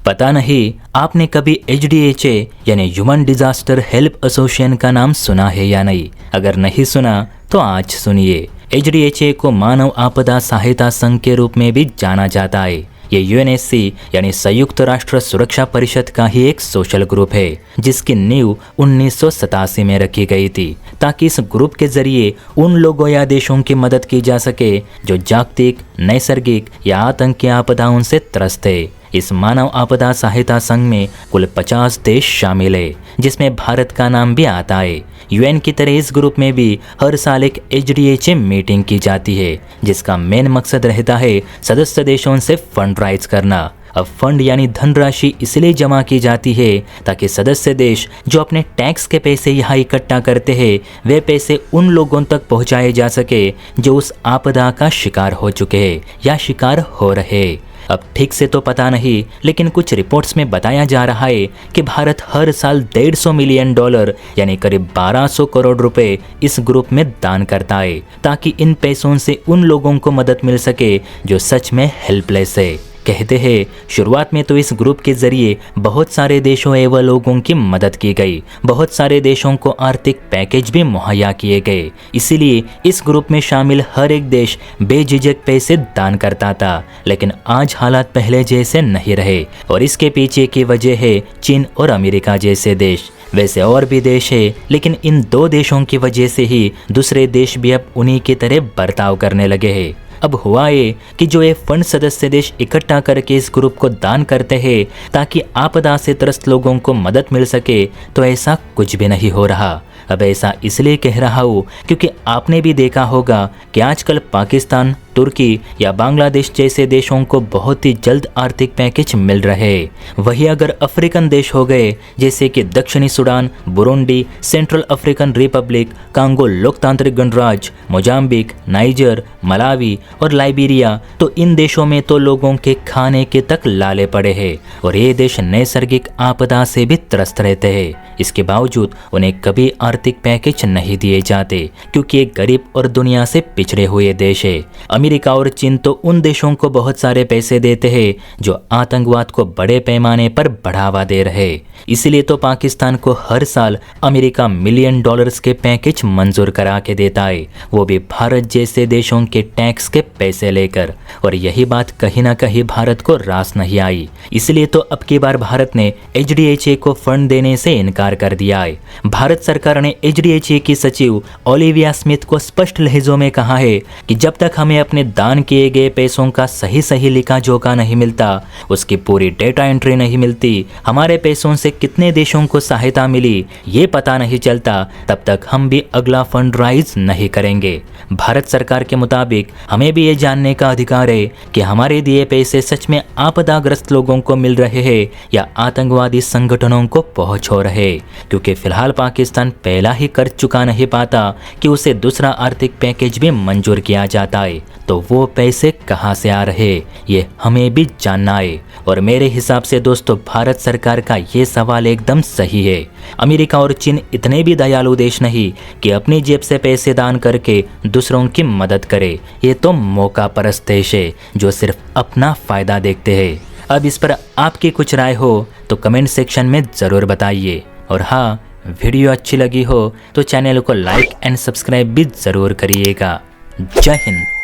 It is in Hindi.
पता नहीं आपने कभी HDHA यानी ह्यूमन डिजास्टर हेल्प एसोसिएशन का नाम सुना है या नहीं। अगर नहीं सुना तो आज सुनिए। HDHA को मानव आपदा सहायता संघ के रूप में भी जाना जाता है। ये UNSC यानी संयुक्त राष्ट्र सुरक्षा परिषद का ही एक सोशल ग्रुप है, जिसकी नींव 1987 में रखी गई थी, ताकि इस ग्रुप के जरिए उन लोगों या देशों की मदद की जा सके जो जागतिक, नैसर्गिक या आतंकी आपदाओं से त्रस्त है। इस मानव आपदा सहायता संघ में कुल 50 देश शामिल है, जिसमें भारत का नाम भी आता है। UN की तरह इस ग्रुप में भी हर साल एक HDHA मीटिंग की जाती है, जिसका मेन मकसद रहता है सदस्य देशों से फंड राइज करना। अब फंड यानी धनराशि इसलिए जमा की जाती है ताकि सदस्य देश जो अपने टैक्स के पैसे यहाँ इकट्ठा करते हैं, वे पैसे उन लोगों तक पहुँचाए जा सके जो उस आपदा का शिकार हो चुके हैं या शिकार हो रहे। अब ठीक से तो पता नहीं, लेकिन कुछ रिपोर्ट्स में बताया जा रहा है कि भारत हर साल $150 मिलियन यानी करीब 1200 करोड़ रुपए इस ग्रुप में दान करता है, ताकि इन पैसों से उन लोगों को मदद मिल सके जो सच में हेल्पलेस है। कहते हैं शुरुआत में तो इस ग्रुप के जरिए बहुत सारे देशों एवं लोगों की मदद की गई, बहुत सारे देशों को आर्थिक पैकेज भी मुहैया किए गए। इसीलिए इस ग्रुप में शामिल हर एक देश बेझिझक पैसे दान करता था। लेकिन आज हालात पहले जैसे नहीं रहे, और इसके पीछे की वजह है चीन और अमेरिका जैसे देश। वैसे और भी देश है, लेकिन इन दो देशों की वजह से ही दूसरे देश भी अब उन्हीं की तरह बर्ताव करने लगे हैं। अब हुआ ये कि जो ये फंड सदस्य देश इकट्ठा करके इस ग्रुप को दान करते हैं ताकि आपदा से त्रस्त लोगों को मदद मिल सके, तो ऐसा कुछ भी नहीं हो रहा। अब ऐसा इसलिए कह रहा हूँ क्योंकि आपने भी देखा होगा कि आजकल पाकिस्तान, तुर्की या बांग्लादेश जैसे देशों को बहुत ही जल्द आर्थिक पैकेज मिल रहे। वही अगर अफ्रीकन देश हो गए जैसे कि दक्षिणी Sudan, Burundi, central African Republic, Congo लोकतांत्रिक गणराज्य, मोजाम्बिक, नाइजर, मलावी और लाइबेरिया, तो इन देशों में तो लोगों के खाने के तक लाले पड़े हैं, और ये देश नैसर्गिक आपदा से भी त्रस्त रहते हैं। इसके बावजूद उन्हें कभी आर्थिक पैकेज नहीं दिए जाते, क्योंकि एक गरीब और दुनिया से पिछड़े हुए देश है। अमेरिका और चीन तो उन देशों को बहुत सारे पैसे देते हैं जो आतंकवाद को बड़े पैमाने पर बढ़ावा दे रहे। इसलिए तो पाकिस्तान को हर साल अमेरिका $1 मिलियन के पैकेज मंजूर करा के देता है, वो भी भारत जैसे देशों के टैक्स के पैसे लेकर। और यही बात कहीं ना कहीं भारत को रास नहीं आई। इसलिए तो अब की बार भारत ने HDHA को फंड देने से इनकार कर दिया है। भारत सरकार ने HDHA की सचिव ओलिविया स्मिथ को स्पष्ट लहजों में कहा है कि जब तक हमें अपने दान किए गए पैसों का सही लिखा जोखा नहीं मिलता, उसकी पूरी डेटा एंट्री नहीं मिलती, हमारे पैसों से कितने देशों को सहायता मिली ये पता नहीं चलता, तब तक हम भी अगला फंड राइज नहीं करेंगे। भारत सरकार के मुताबिक हमें भी ये जानने का अधिकार है कि हमारे दिए पैसे सच में आपदाग्रस्त लोगों को मिल रहे हैं या आतंकवादी संगठनों को पहुंच हो रहे, क्योंकि फिलहाल पाकिस्तान पहला ही कर्ज चुका नहीं पाता कि उसे दूसरा आर्थिक पैकेज भी मंजूर किया जाता है, तो वो पैसे कहां से आ रहे ये हमें भी जानना है। और मेरे हिसाब से दोस्तों, भारत सरकार का ये सवाल एकदम सही है। अमेरिका और चीन इतने भी दयालु देश नहीं कि अपनी जेब से पैसे दान करके दूसरों की मदद करे। ये तो मौका परस्त देश है जो सिर्फ अपना फायदा देखते हैं। अब इस पर आपकी कुछ राय हो तो कमेंट सेक्शन में ज़रूर बताइए। और हाँ, वीडियो अच्छी लगी हो तो चैनल को लाइक एंड सब्सक्राइब भी ज़रूर करिएगा। जय हिंद।